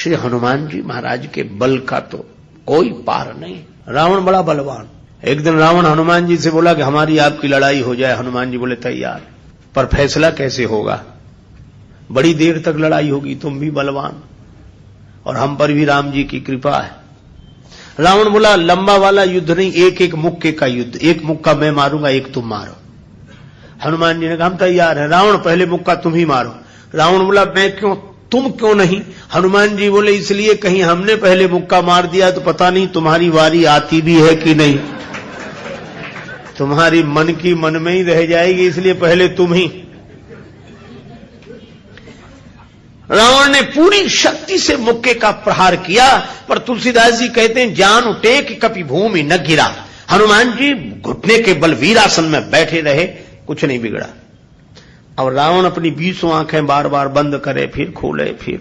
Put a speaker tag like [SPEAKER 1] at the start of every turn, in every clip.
[SPEAKER 1] श्री हनुमान जी महाराज के बल का तो कोई पार नहीं। रावण बड़ा बलवान। एक दिन रावण हनुमान जी से बोला कि हमारी आपकी लड़ाई हो जाए। हनुमान जी बोले तैयार, पर फैसला कैसे होगा? बड़ी देर तक लड़ाई होगी, तुम भी बलवान और हम पर भी राम जी की कृपा है। रावण बोला लंबा वाला युद्ध नहीं, एक एक मुक्के का युद्ध, एक मुक्का मैं मारूंगा, एक तुम मारो। हनुमान जी ने कहा हम तैयार हैं। रावण पहले मुक्का तुम ही मारो। रावण बोला मैं क्यों, तुम क्यों नहीं? हनुमान जी बोले इसलिए कहीं हमने पहले मुक्का मार दिया तो पता नहीं तुम्हारी वारी आती भी है कि नहीं, तुम्हारी मन की मन में ही रह जाएगी, इसलिए पहले तुम ही। रावण ने पूरी शक्ति से मुक्के का प्रहार किया, पर तुलसीदास जी कहते हैं जान उठे कि कभी भूमि न गिरा। हनुमान जी घुटने के बल वीरासन में बैठे रहे, कुछ नहीं बिगड़ा। और रावण अपनी 20 आंखें बार बार बंद करे, फिर खोले, फिर।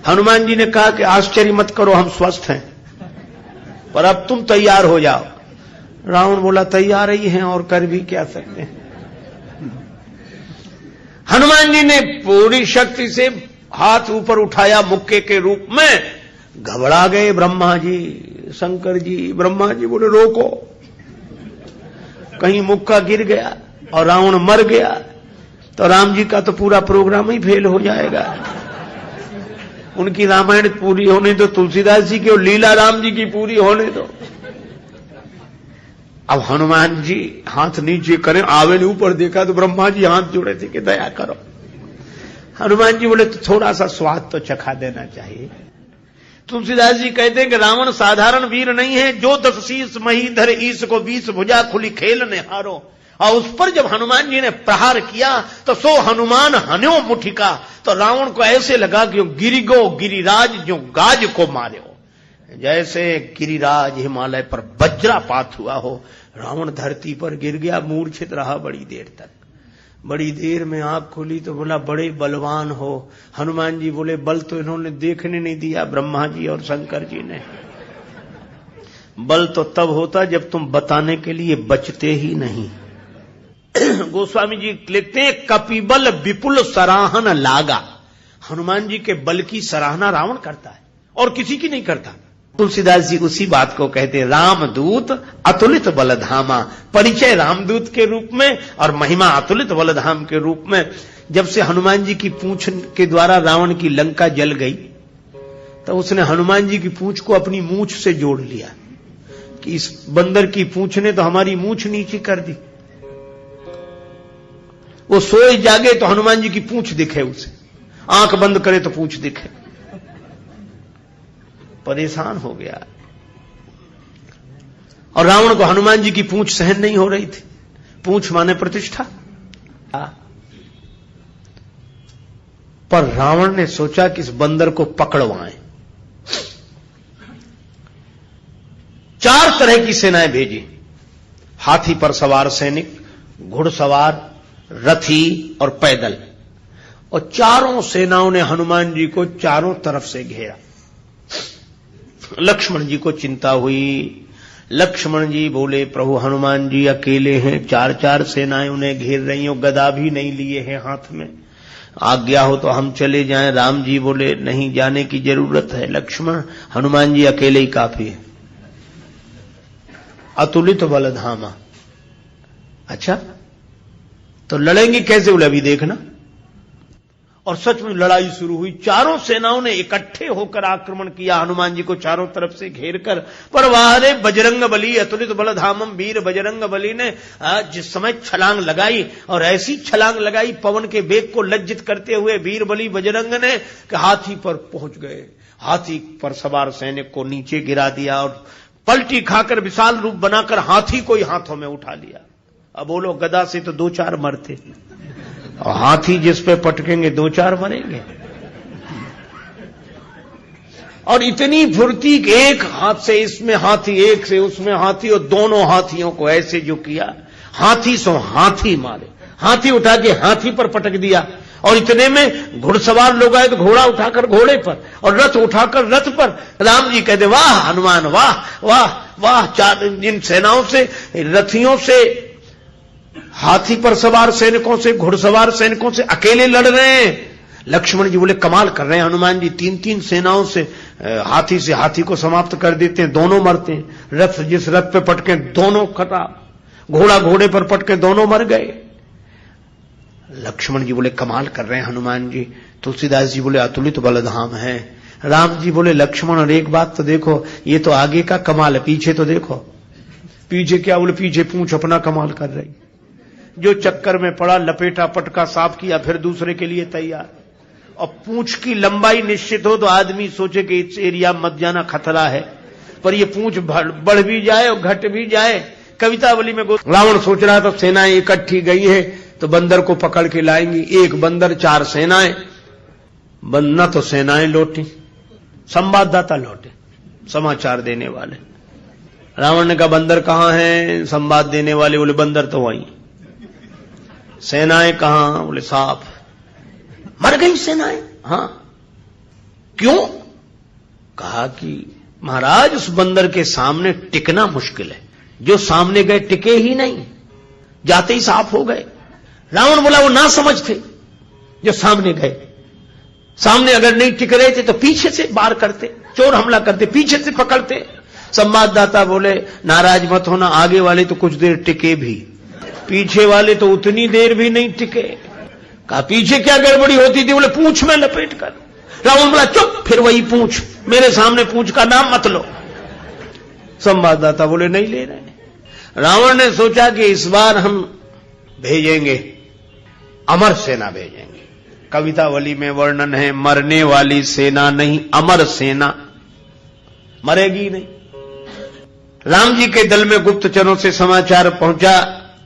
[SPEAKER 1] हनुमान जी ने कहा कि आश्चर्य मत करो, हम स्वस्थ हैं, पर अब तुम तैयार हो जाओ। रावण बोला तैयार ही हैं और कर भी क्या सकते हैं। हनुमान जी ने पूरी शक्ति से हाथ ऊपर उठाया मुक्के के रूप में। घबरा गए ब्रह्मा जी, शंकर जी। ब्रह्मा जी बोले रोको, कहीं मुक्का गिर गया और रावण मर गया तो राम जी का तो पूरा प्रोग्राम ही फेल हो जाएगा। उनकी रामायण पूरी होने दो, तुलसीदास जी की और लीला राम जी की पूरी होने दो। अब हनुमान जी हाथ नीचे करें, आवे ने ऊपर देखा तो ब्रह्मा जी हाथ जोड़े थे कि दया करो। हनुमान जी बोले तो थोड़ा सा स्वाद तो चखा देना चाहिए। तुलसीदास जी कहते हैं कि रावण साधारण वीर नहीं है, जो 10 शीस मही धर ईस को 20 भुजा खुली खेलने हारो। और उस पर जब हनुमान जी ने प्रहार किया तो सो हनुमान हन्यो मुठिका, तो रावण को ऐसे लगा कि गिरिगो गिरिराज जो गाज को मारे हो, जैसे गिरिराज हिमालय पर वज्रापात हुआ हो। रावण धरती पर गिर गया, मूर्छित रहा बड़ी देर तक। बड़ी देर में आंख खुली तो बोला बड़े बलवान हो। हनुमान जी बोले बल तो इन्होंने देखने नहीं दिया, ब्रह्मा जी और शंकर जी ने। बल तो तब होता जब तुम बताने के लिए बचते ही नहीं। गोस्वामी जी लिखते हैं कपिबल विपुल सराहन लागा। हनुमान जी के बल की सराहना रावण करता है और किसी की नहीं करता। तुलसीदास जी उसी बात को कहते हैं रामदूत अतुलित बलधामा। परिचय रामदूत के रूप में और महिमा अतुलित बलधाम के रूप में। जब से हनुमान जी की पूंछ के द्वारा रावण की लंका जल गई तो उसने हनुमान जी की पूंछ को अपनी मूंछ से जोड़ लिया कि इस बंदर की पूंछ ने तो हमारी मूंछ नीची कर दी। वो सोए जागे तो हनुमान जी की पूंछ दिखे उसे, आंख बंद करे तो पूंछ दिखे। परेशान हो गया। और रावण को हनुमान जी की पूंछ सहन नहीं हो रही थी। पूंछ माने प्रतिष्ठा। पर रावण ने सोचा कि इस बंदर को पकड़वाएं। 4 तरह की सेनाएं भेजी। हाथी पर सवार सैनिक, घुड़सवार, रथी और पैदल। और चारों सेनाओं ने हनुमान जी को चारों तरफ से घेरा। लक्ष्मण जी को चिंता हुई। लक्ष्मण जी बोले प्रभु हनुमान जी अकेले हैं, 4 सेनाएं उन्हें घेर रही हो, गदा भी नहीं लिए हैं हाथ में, आज्ञा हो तो हम चले जाएं। राम जी बोले नहीं, जाने की जरूरत है लक्ष्मण, हनुमान जी अकेले ही काफी है। अतुलित बलधामा। अच्छा तो लड़ेंगे कैसे? बोले अभी देखना। और सच में लड़ाई शुरू हुई। चारों सेनाओं ने इकट्ठे होकर आक्रमण किया हनुमान जी को चारों तरफ से घेर कर। पर वारे बजरंग बली अतुलित बलधामम, वीर बजरंग बली ने जिस समय छलांग लगाई और ऐसी छलांग लगाई पवन के वेग को लज्जित करते हुए वीर बली बजरंग ने कि हाथी पर पहुंच गए। हाथी पर सवार सैनिक को नीचे गिरा दिया और पलटी खाकर विशाल रूप बनाकर हाथी को ही हाथों में उठा लिया। अब बोलो गदा से तो 2-4 मरते और हाथी जिस पे पटकेंगे 2-4 मरेंगे। और इतनी फुर्ती कि एक हाथ से इसमें हाथी, एक से उसमें हाथी, और दोनों हाथियों को ऐसे जो किया, हाथी सो हाथी मारे। हाथी उठा के हाथी पर पटक दिया। और इतने में घुड़सवार लोग आए तो घोड़ा उठाकर घोड़े पर और रथ उठाकर रथ पर। राम जी कहते वाह हनुमान वाह वाह वाह। 4 इन सेनाओं से, रथियों से, हाथी पर सवार सैनिकों से, घुड़सवार सैनिकों से अकेले लड़ रहे हैं। लक्ष्मण जी बोले कमाल कर रहे हैं हनुमान जी, 3-3 सेनाओं से हाथी को समाप्त कर देते हैं, दोनों मरते हैं। रथ जिस रथ पे पटके दोनों खराब, घोड़ा घोड़े पर पटके दोनों मर गए। लक्ष्मण जी बोले कमाल कर रहे हैं हनुमान जी। तुलसीदास जी बोले अतुलित बलधाम है। राम जी बोले लक्ष्मण और एक बात तो देखो, ये तो आगे का कमाल है, पीछे तो देखो। पीछे क्या? बोले पीछे पूंछ अपना कमाल कर रही। जो चक्कर में पड़ा, लपेटा पटका साफ किया, फिर दूसरे के लिए तैयार। और पूंछ की लंबाई निश्चित हो तो आदमी सोचे कि इस एरिया मत जाना, खतरा है, पर ये पूंछ बढ़ भी जाए और घट भी जाए। कवितावली में रावण सोच रहा था सेनाएं इकट्ठी गई है तो बंदर को पकड़ के लाएंगी। एक बंदर 4 सेनाएं, न तो सेनाएं लौटी, संवाददाता लौटे, समाचार देने वाले। रावण ने कहा बंदर कहां हैं? संवाद देने वाले बोले बंदर तो वहीं। सेनाएं कहां? बोले साफ मर गई सेनाएं। हां, क्यों? कहा कि महाराज उस बंदर के सामने टिकना मुश्किल है, जो सामने गए टिके ही नहीं, जाते ही साफ हो गए। रावण बोला वो ना समझ थे जो सामने गए, सामने अगर नहीं टिक रहे थे तो पीछे से वार करते, चोर हमला करते, पीछे से पकड़ते। संवाददाता बोले नाराज मत होना, आगे वाले तो कुछ देर टिके भी, पीछे वाले तो उतनी देर भी नहीं टिके। कहा पीछे क्या गड़बड़ी होती थी? बोले पूंछ में लपेट कर। रावण बोला चुप, फिर वही पूंछ, मेरे सामने पूंछ का नाम मत लो। संवाददाता बोले नहीं ले रहे। रावण ने सोचा कि इस बार हम भेजेंगे, अमर सेना भेजेंगे। कवितावली में वर्णन है मरने वाली सेना नहीं, अमर सेना, मरेगी नहीं। राम जी के दल में गुप्तचरों से समाचार पहुंचा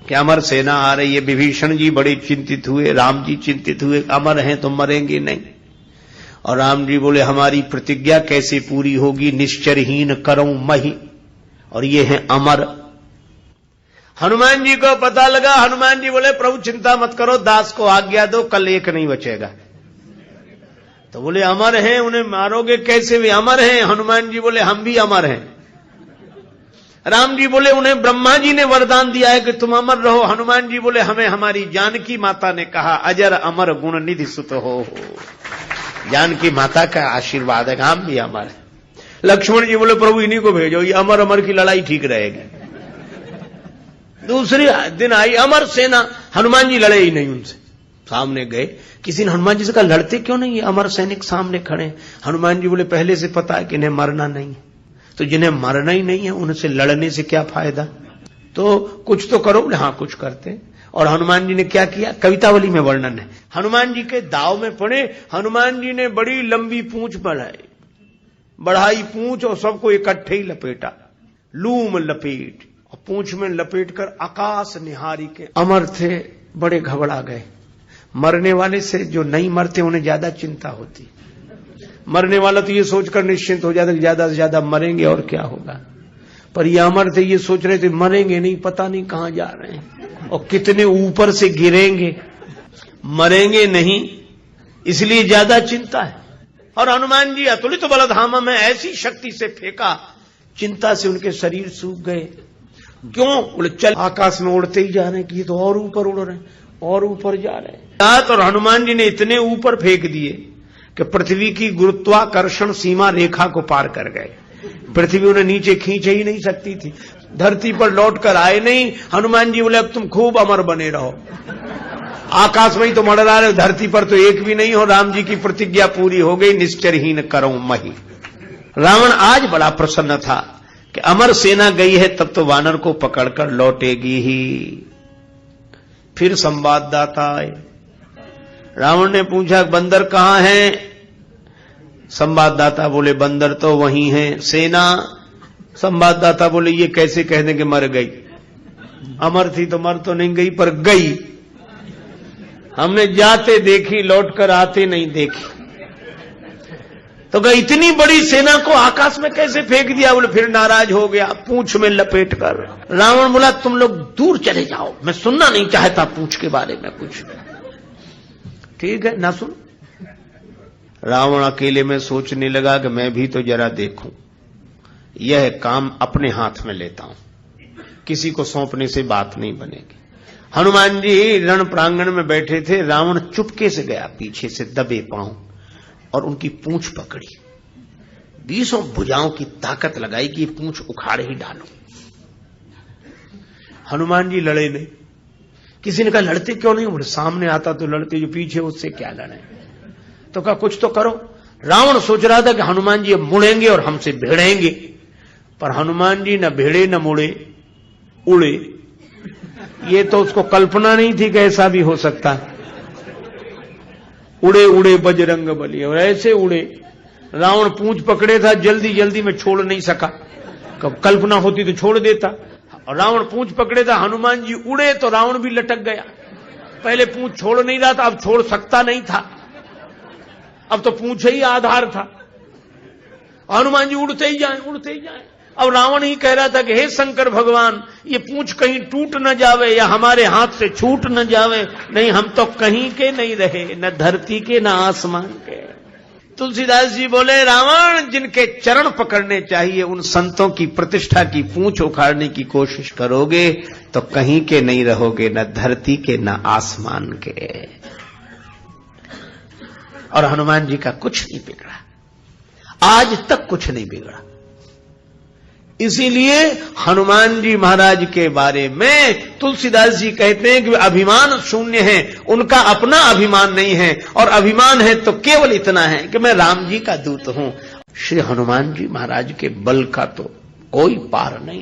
[SPEAKER 1] कि अमर सेना आ रही है। विभीषण जी बड़े चिंतित हुए, राम जी चिंतित हुए, अमर हैं तो मरेंगे नहीं। और राम जी बोले हमारी प्रतिज्ञा कैसे पूरी होगी? निश्चरहीन करऊं मही, और ये है अमर। हनुमान जी को पता लगा। हनुमान जी बोले प्रभु चिंता मत करो, दास को आज्ञा दो, कल एक नहीं बचेगा। तो बोले अमर हैं, उन्हें मारोगे कैसे? वे अमर हैं। हनुमान जी बोले हम भी अमर हैं। राम जी बोले उन्हें ब्रह्मा जी ने वरदान दिया है कि तुम अमर रहो। हनुमान जी बोले हमें हमारी जानकी माता ने कहा अजर अमर गुण निधि सुत हो। जानकी माता का आशीर्वाद है, हम भी अमर है। लक्ष्मण जी बोले प्रभु इन्हीं को भेजो, ये अमर अमर की लड़ाई ठीक रहेगी। दूसरे दिन आई अमर सेना, हनुमान जी लड़े ही नहीं उनसे। सामने गए, किसी ने हनुमान जी से कहा लड़ते क्यों नहीं, ये अमर सैनिक सामने खड़े। हनुमान जी बोले पहले से पता है कि इन्हें मरना नहीं है, तो जिन्हें मरना ही नहीं है उनसे लड़ने से क्या फायदा, तो कुछ तो करो। हाँ कुछ करते। और हनुमान जी ने क्या किया? कवितावली में वर्णन है। हनुमान जी के दाव में पड़े, हनुमान जी ने बड़ी लंबी पूंछ बढ़ाई पूंछ और सबको इकट्ठे ही लपेटा, लूम लपेट, और पूंछ में लपेट कर आकाश निहारी के। अमर थे, बड़े घबरा गए। मरने वाले से जो नहीं मरते उन्हें ज्यादा चिंता होती। मरने वाला तो ये सोचकर निश्चिंत हो जाता कि ज्यादा से ज्यादा मरेंगे और क्या होगा, पर ये अमर थे, ये सोच रहे थे मरेंगे नहीं, पता नहीं कहां जा रहे हैं और कितने ऊपर से गिरेंगे, मरेंगे नहीं, इसलिए ज्यादा चिंता है। और हनुमान जी अतुलित बलधामा में ऐसी शक्ति से फेंका, चिंता से उनके शरीर सूख गए। क्यों? बोले चल आकाश में उड़ते ही जा रहे हैं कि ये तो और ऊपर उड़ रहे हैं और ऊपर जा रहे हैं। और हनुमान जी ने इतने ऊपर फेंक दिए कि पृथ्वी की गुरुत्वाकर्षण सीमा रेखा को पार कर गए। पृथ्वी उन्हें नीचे खींच ही नहीं सकती थी, धरती पर लौट कर आए नहीं। हनुमान जी बोले अब तुम खूब अमर बने रहो, आकाश में ही तो मंडरा रहे, धरती पर तो एक भी नहीं हो। राम जी की प्रतिज्ञा पूरी हो गई, निश्चरहीन करऊं मही। रावण आज बड़ा प्रसन्न था कि अमर सेना गई है, तब तो वानर को पकड़कर लौटेगी ही। फिर संवाददाता आए। रावण ने पूछा बंदर कहां है? संवाददाता बोले बंदर तो वहीं है। सेना? संवाददाता बोले ये कैसे कह दें कि मर गई, अमर थी तो मर तो नहीं गई पर गई, हमने जाते देखी, लौटकर आते नहीं देखी। तो कहा इतनी बड़ी सेना को आकाश में कैसे फेंक दिया? बोले फिर नाराज हो गया, पूंछ में लपेट कर। रावण बोला तुम लोग दूर चले जाओ, मैं सुनना नहीं चाहता पूंछ के बारे में कुछ। ठीक है ना सुन। रावण अकेले में सोचने लगा कि मैं भी तो जरा देखूं, यह काम अपने हाथ में लेता हूं, किसी को सौंपने से बात नहीं बनेगी। हनुमान जी रण प्रांगण में बैठे थे, रावण चुपके से गया पीछे से दबे पांव और उनकी पूंछ पकड़ी, 20 भुजाओं की ताकत लगाई कि पूंछ उखाड़े ही डालो। हनुमान जी लड़े नहीं। किसी ने कहा लड़ते क्यों नहीं? बोले सामने आता तो लड़ते, जो पीछे उससे क्या लड़े। तो कहा कुछ तो करो। रावण सोच रहा था कि हनुमान जी अब मुड़ेंगे और हमसे भिड़ेंगे, पर हनुमान जी न भिड़े न मुड़े, उड़े। ये तो उसको कल्पना नहीं थी कि ऐसा भी हो सकता। उड़े उड़े बजरंग बली, और ऐसे उड़े। रावण पूंछ पकड़े था, जल्दी जल्दी में छोड़ नहीं सका। कल्पना होती तो छोड़ देता। और रावण पूंछ पकड़े था, हनुमान जी उड़े तो रावण भी लटक गया। पहले पूंछ छोड़ नहीं रहा था, अब छोड़ सकता नहीं था, अब तो पूंछ ही आधार था। हनुमान जी उड़ते ही जाए, उड़ते ही जाए। अब रावण ही कह रहा था कि हे शंकर भगवान, ये पूंछ कहीं टूट न जावे या हमारे हाथ से छूट न जावे। नहीं, हम तो कहीं के नहीं रहे, न धरती के न आसमान के। तुलसीदास जी बोले, रावण जिनके चरण पकड़ने चाहिए उन संतों की प्रतिष्ठा की पूंछ उखाड़ने की कोशिश करोगे तो कहीं के नहीं रहोगे, न धरती के न आसमान के। और हनुमान जी का कुछ नहीं बिगड़ा, आज तक कुछ नहीं बिगड़ा। इसीलिए हनुमान जी महाराज के बारे में तुलसीदास जी कहते हैं कि अभिमान शून्य है, उनका अपना अभिमान नहीं है, और अभिमान है तो केवल इतना है कि मैं राम जी का दूत हूं। श्री हनुमान जी महाराज के बल का तो कोई पार नहीं।